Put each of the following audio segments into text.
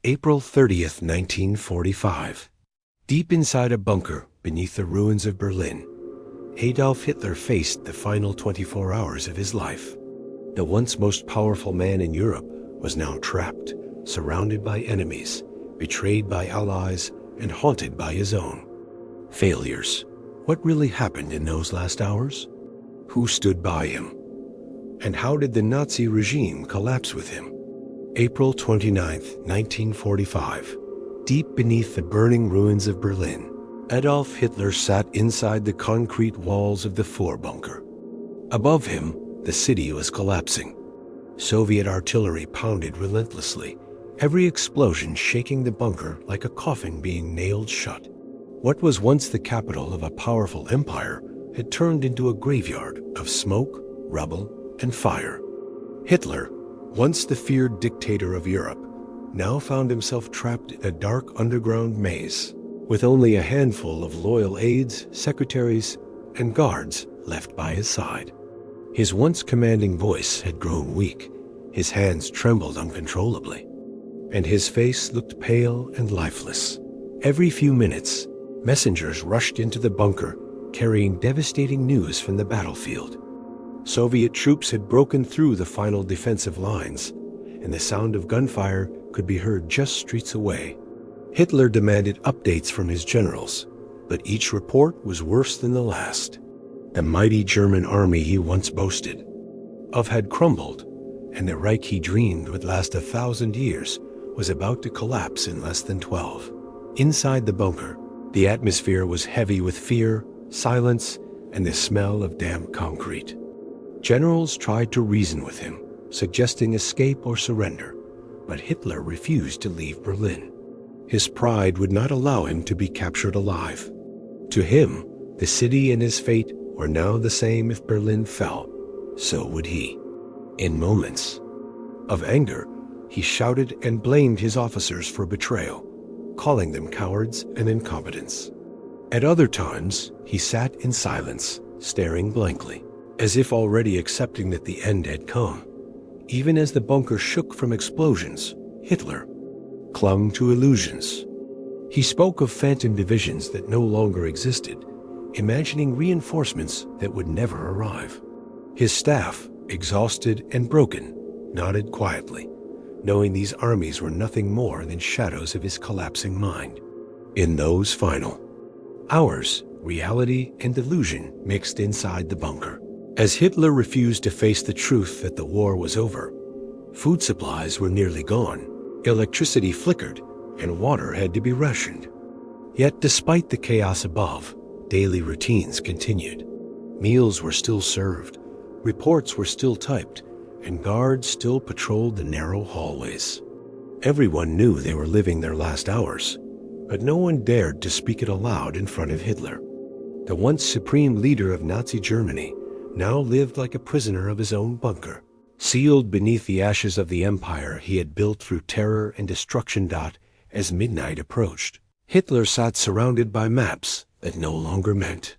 April 30th, 1945. Deep inside a bunker beneath the ruins of Berlin, Adolf Hitler faced the final 24 hours of his life. The once most powerful man in Europe was now trapped, surrounded by enemies, betrayed by allies, and haunted by his own failures. What really happened in those last hours? Who stood by him? And how did the Nazi regime collapse with him? April 29th, 1945. Deep beneath the burning ruins of Berlin, Adolf Hitler sat inside the concrete walls of the Führerbunker. Above him, the city was collapsing. Soviet artillery pounded relentlessly, every explosion shaking the bunker like a coffin being nailed shut. What was once the capital of a powerful empire had turned into a graveyard of smoke, rubble, and fire. Hitler, once the feared dictator of Europe, now found himself trapped in a dark underground maze, with only a handful of loyal aides, secretaries, and guards left by his side. His once commanding voice had grown weak, his hands trembled uncontrollably, and his face looked pale and lifeless. Every few minutes, messengers rushed into the bunker, carrying devastating news from the battlefield. Soviet troops had broken through the final defensive lines, and the sound of gunfire could be heard just streets away. Hitler demanded updates from his generals, but each report was worse than the last. The mighty German army he once boasted of had crumbled, and the Reich he dreamed would last 1,000 years was about to collapse in less than 12. Inside the bunker, the atmosphere was heavy with fear, silence, and the smell of damp concrete. Generals tried to reason with him, suggesting escape or surrender, but Hitler refused to leave Berlin. His pride would not allow him to be captured alive. To him, the city and his fate were now the same. If Berlin fell, so would he. In moments of anger, he shouted and blamed his officers for betrayal, calling them cowards and incompetents. At other times, he sat in silence, staring blankly, as if already accepting that the end had come. Even as the bunker shook from explosions, Hitler clung to illusions. He spoke of phantom divisions that no longer existed, imagining reinforcements that would never arrive. His staff, exhausted and broken, nodded quietly, knowing these armies were nothing more than shadows of his collapsing mind. In those final hours, reality and illusion mixed inside the bunker. As Hitler refused to face the truth that the war was over, food supplies were nearly gone, electricity flickered, and water had to be rationed. Yet despite the chaos above, daily routines continued. Meals were still served, reports were still typed, and guards still patrolled the narrow hallways. Everyone knew they were living their last hours, but no one dared to speak it aloud in front of Hitler. The once supreme leader of Nazi Germany now lived like a prisoner of his own bunker, sealed beneath the ashes of the empire he had built through terror and destruction. As midnight approached, Hitler sat surrounded by maps that no longer meant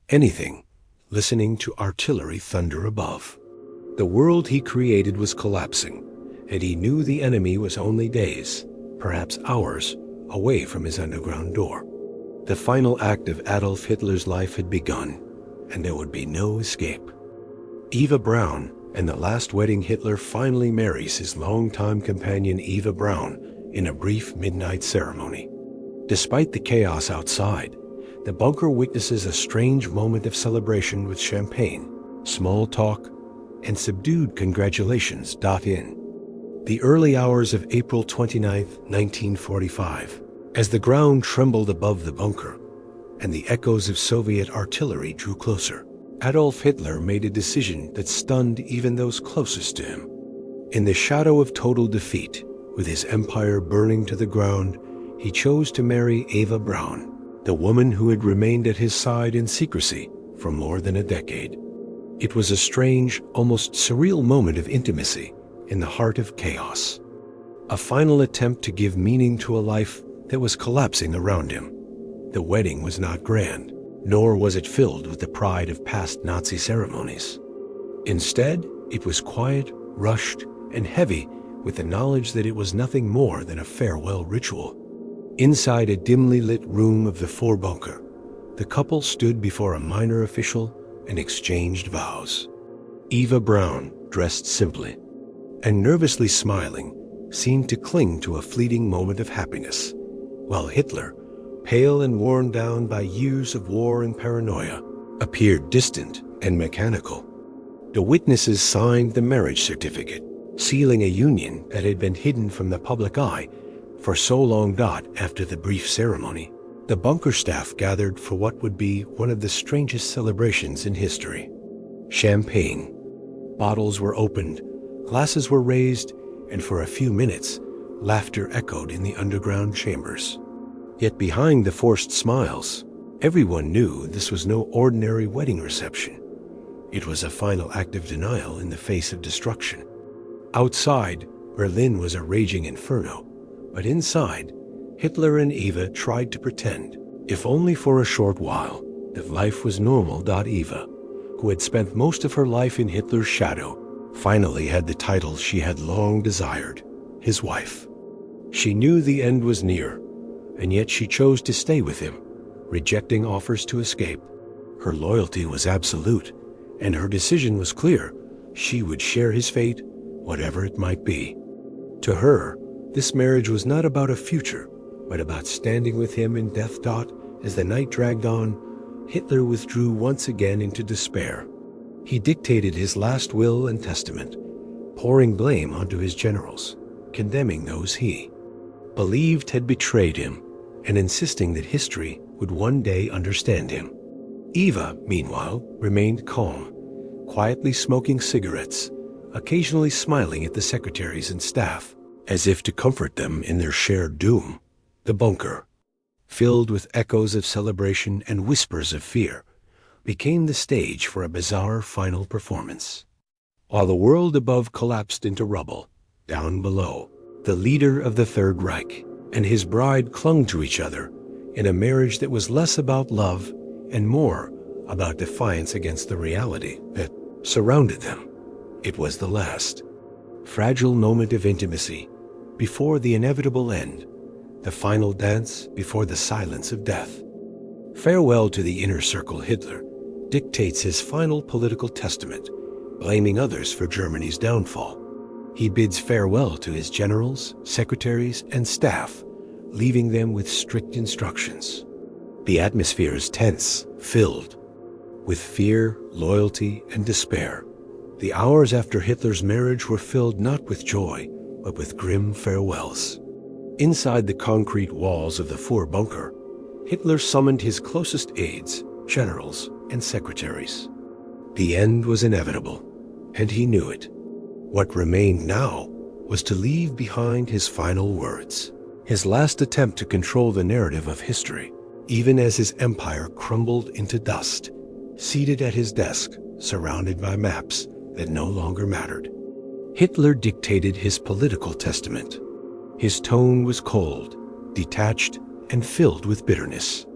anything, listening to artillery thunder above. The world he created was collapsing, and he knew the enemy was only days, perhaps hours, away from his underground door. The final act of Adolf Hitler's life had begun, and there would be no escape. Eva Braun, and the last wedding. Hitler finally marries his longtime companion Eva Braun in a brief midnight ceremony. Despite the chaos outside, the bunker witnesses a strange moment of celebration with champagne, small talk, and subdued congratulations. In the early hours of April 29th, 1945, as the ground trembled above the bunker and the echoes of Soviet artillery drew closer, Adolf Hitler made a decision that stunned even those closest to him. In the shadow of total defeat, with his empire burning to the ground, he chose to marry Eva Braun, the woman who had remained at his side in secrecy for more than a decade. It was a strange, almost surreal moment of intimacy in the heart of chaos. A final attempt to give meaning to a life that was collapsing around him. The wedding was not grand, nor was it filled with the pride of past Nazi ceremonies. Instead, it was quiet, rushed, and heavy with the knowledge that it was nothing more than a farewell ritual. Inside a dimly lit room of the Führerbunker, the couple stood before a minor official and exchanged vows. Eva Braun, dressed simply and nervously smiling, seemed to cling to a fleeting moment of happiness, while Hitler, pale and worn down by years of war and paranoia, appeared distant and mechanical. The witnesses signed the marriage certificate, sealing a union that had been hidden from the public eye for so long. After the brief ceremony, the bunker staff gathered for what would be one of the strangest celebrations in history. Champagne. Bottles were opened, glasses were raised, and for a few minutes, laughter echoed in the underground chambers. Yet behind the forced smiles, everyone knew this was no ordinary wedding reception. It was a final act of denial in the face of destruction. Outside, Berlin was a raging inferno, but inside, Hitler and Eva tried to pretend, if only for a short while, that life was normal. Eva, who had spent most of her life in Hitler's shadow, finally had the title she had long desired, his wife. She knew the end was near, and yet she chose to stay with him, rejecting offers to escape. Her loyalty was absolute, and her decision was clear. She would share his fate, whatever it might be. To her, this marriage was not about a future, but about standing with him in death. As the night dragged on, Hitler withdrew once again into despair. He dictated his last will and testament, pouring blame onto his generals, condemning those he believed had betrayed him, and insisting that history would one day understand him. Eva, meanwhile, remained calm, quietly smoking cigarettes, occasionally smiling at the secretaries and staff, as if to comfort them in their shared doom. The bunker, filled with echoes of celebration and whispers of fear, became the stage for a bizarre final performance. While the world above collapsed into rubble, down below, the leader of the Third Reich and his bride clung to each other in a marriage that was less about love and more about defiance against the reality that surrounded them. It was the last, fragile moment of intimacy before the inevitable end, the final dance before the silence of death. Farewell to the inner circle. Hitler dictates his final political testament, blaming others for Germany's downfall. He bids farewell to his generals, secretaries, and staff, leaving them with strict instructions. The atmosphere is tense, filled with fear, loyalty, and despair. The hours after Hitler's marriage were filled not with joy, but with grim farewells. Inside the concrete walls of the Führerbunker, Hitler summoned his closest aides, generals, and secretaries. The end was inevitable, and he knew it. What remained now was to leave behind his final words, his last attempt to control the narrative of history, even as his empire crumbled into dust, seated at his desk, surrounded by maps that no longer mattered. Hitler dictated his political testament. His tone was cold, detached, and filled with bitterness.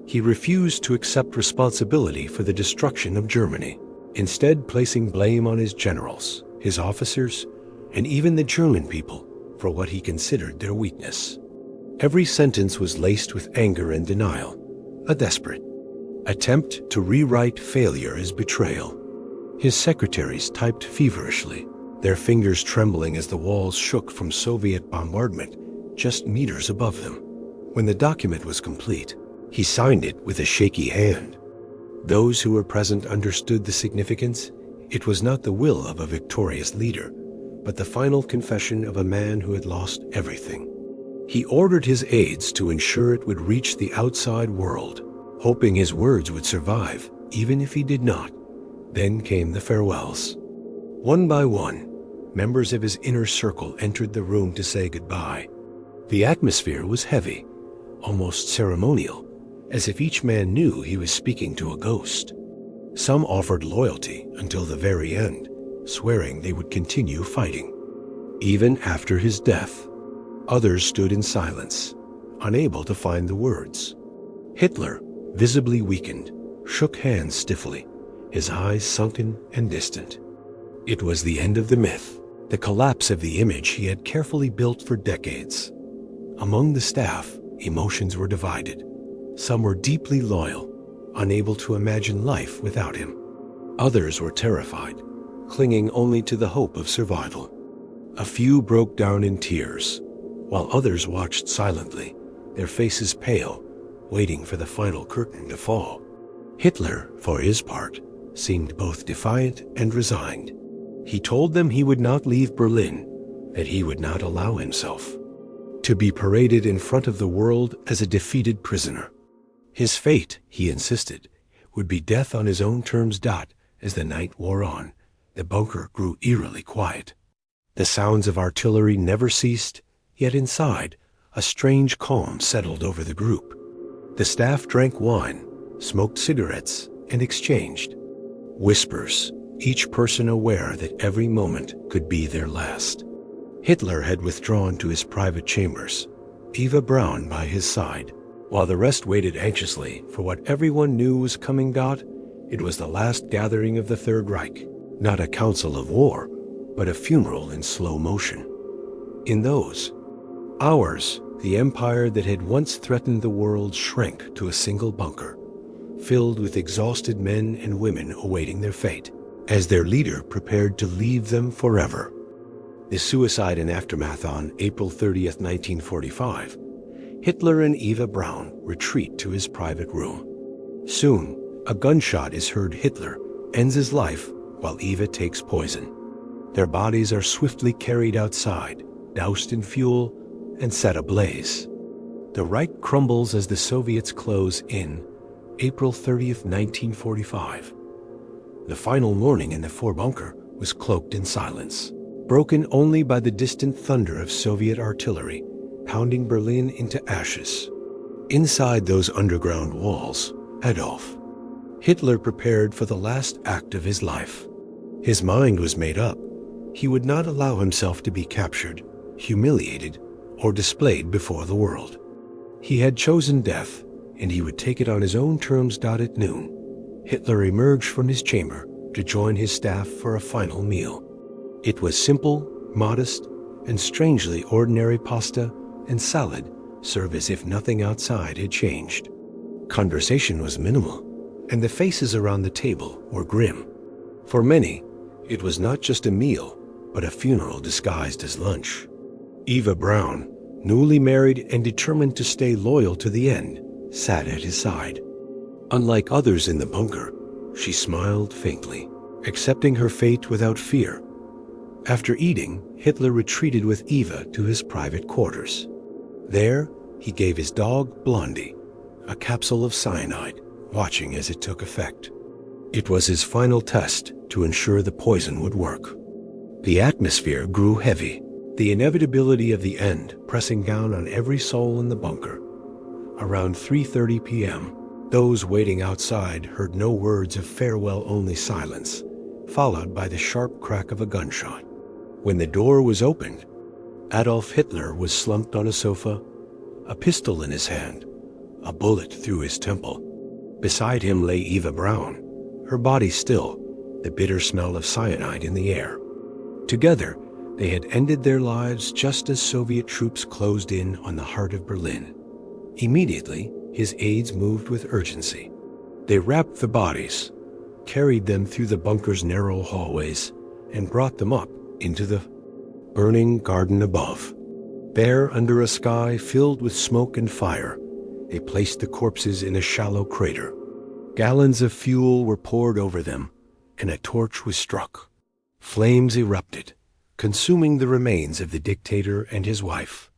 He refused to accept responsibility for the destruction of Germany, instead placing blame on his generals, his officers, and even the German people for what he considered their weakness. Every sentence was laced with anger and denial, a desperate attempt to rewrite failure as betrayal. His secretaries typed feverishly, their fingers trembling as the walls shook from Soviet bombardment just meters above them. When the document was complete, he signed it with a shaky hand. Those who were present understood the significance. It was not the will of a victorious leader, but the final confession of a man who had lost everything. He ordered his aides to ensure it would reach the outside world, hoping his words would survive, even if he did not. Then came the farewells. One by one, members of his inner circle entered the room to say goodbye. The atmosphere was heavy, almost ceremonial, as if each man knew he was speaking to a ghost. Some offered loyalty until the very end, swearing they would continue fighting, even after his death. Others stood in silence, unable to find the words. Hitler, visibly weakened, shook hands stiffly, his eyes sunken and distant. It was the end of the myth the collapse of the image he had carefully built for decades. Among the staff, emotions were divided. Some were deeply loyal, unable to imagine life without him. Others were terrified, clinging only to the hope of survival. A few broke down in tears, while others watched silently, their faces pale, waiting for the final curtain to fall. Hitler, for his part, seemed both defiant and resigned. He told them he would not leave Berlin, that he would not allow himself to be paraded in front of the world as a defeated prisoner. His fate, he insisted, would be death on his own terms. As the night wore on, the bunker grew eerily quiet. The sounds of artillery never ceased, yet inside, a strange calm settled over the group. The staff drank wine, smoked cigarettes, and exchanged whispers, each person aware that every moment could be their last. Hitler had withdrawn to his private chambers, Eva Braun by his side, while the rest waited anxiously for what everyone knew was coming. It was the last gathering of the Third Reich, not a council of war, but a funeral in slow motion. In those hours, the empire that had once threatened the world shrank to a single bunker, filled with exhausted men and women awaiting their fate, as their leader prepared to leave them forever. The suicide and aftermath on April 30th, 1945, Hitler and Eva Braun retreat to his private room. Soon, a gunshot is heard. Hitler ends his life while Eva takes poison. Their bodies are swiftly carried outside, doused in fuel, and set ablaze. The Reich crumbles as the Soviets close in April 30th, 1945. The final morning in the Führerbunker was cloaked in silence, broken only by the distant thunder of Soviet artillery pounding Berlin into ashes. Inside those underground walls, Adolf Hitler prepared for the last act of his life. His mind was made up. He would not allow himself to be captured, humiliated, or displayed before the world. He had chosen death, and he would take it on his own terms. At noon, Hitler emerged from his chamber to join his staff for a final meal. It was simple, modest, and strangely ordinary. Pasta and salad served as if nothing outside had changed. Conversation was minimal, and the faces around the table were grim. For many, it was not just a meal, but a funeral disguised as lunch. Eva Braun, newly married and determined to stay loyal to the end, sat at his side. Unlike others in the bunker, she smiled faintly, accepting her fate without fear. After eating, Hitler retreated with Eva to his private quarters. There, he gave his dog, Blondie, a capsule of cyanide, watching as it took effect. It was his final test to ensure the poison would work. The atmosphere grew heavy, the inevitability of the end pressing down on every soul in the bunker. Around 3:30 p.m., those waiting outside heard no words of farewell, only silence, followed by the sharp crack of a gunshot. When the door was opened, Adolf Hitler was slumped on a sofa, a pistol in his hand, a bullet through his temple. Beside him lay Eva Braun, her body still, the bitter smell of cyanide in the air. Together, they had ended their lives just as Soviet troops closed in on the heart of Berlin. Immediately, his aides moved with urgency. They wrapped the bodies, carried them through the bunker's narrow hallways, and brought them up into the burning garden above. There, under a sky filled with smoke and fire, they placed the corpses in a shallow crater. Gallons of fuel were poured over them, and a torch was struck. Flames erupted, consuming the remains of the dictator and his wife.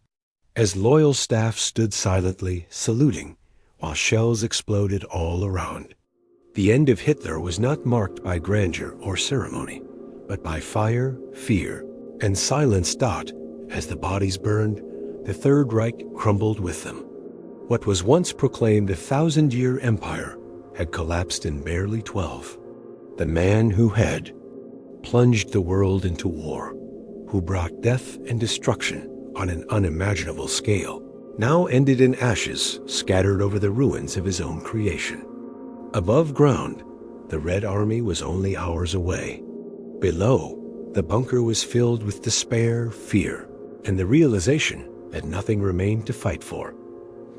As loyal staff stood silently, saluting, while shells exploded all around. The end of Hitler was not marked by grandeur or ceremony, but by fire, fear, and silence. As the bodies burned, the Third Reich crumbled with them. What was once proclaimed a 1,000-year empire had collapsed in barely 12. The man who had plunged the world into war, who brought death and destruction on an unimaginable scale, now ended in ashes scattered over the ruins of his own creation. Above ground, the Red Army was only hours away. Below, The bunker was filled with despair, fear, and the realization that nothing remained to fight for.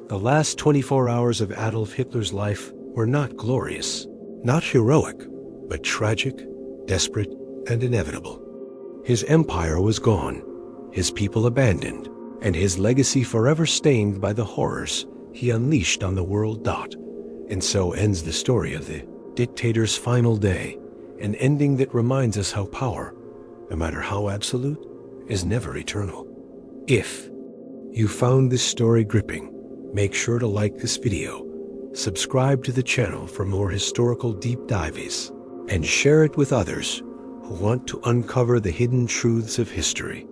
The last 24 hours of Adolf Hitler's life were not glorious, not heroic, but tragic, desperate, and inevitable. His empire was gone, his people abandoned, and his legacy forever stained by the horrors he unleashed on the world. And so ends the story of the dictator's final day, an ending that reminds us how power, no matter how absolute, is never eternal. If you found this story gripping, make sure to like this video, subscribe to the channel for more historical deep dives, and share it with others who want to uncover the hidden truths of history.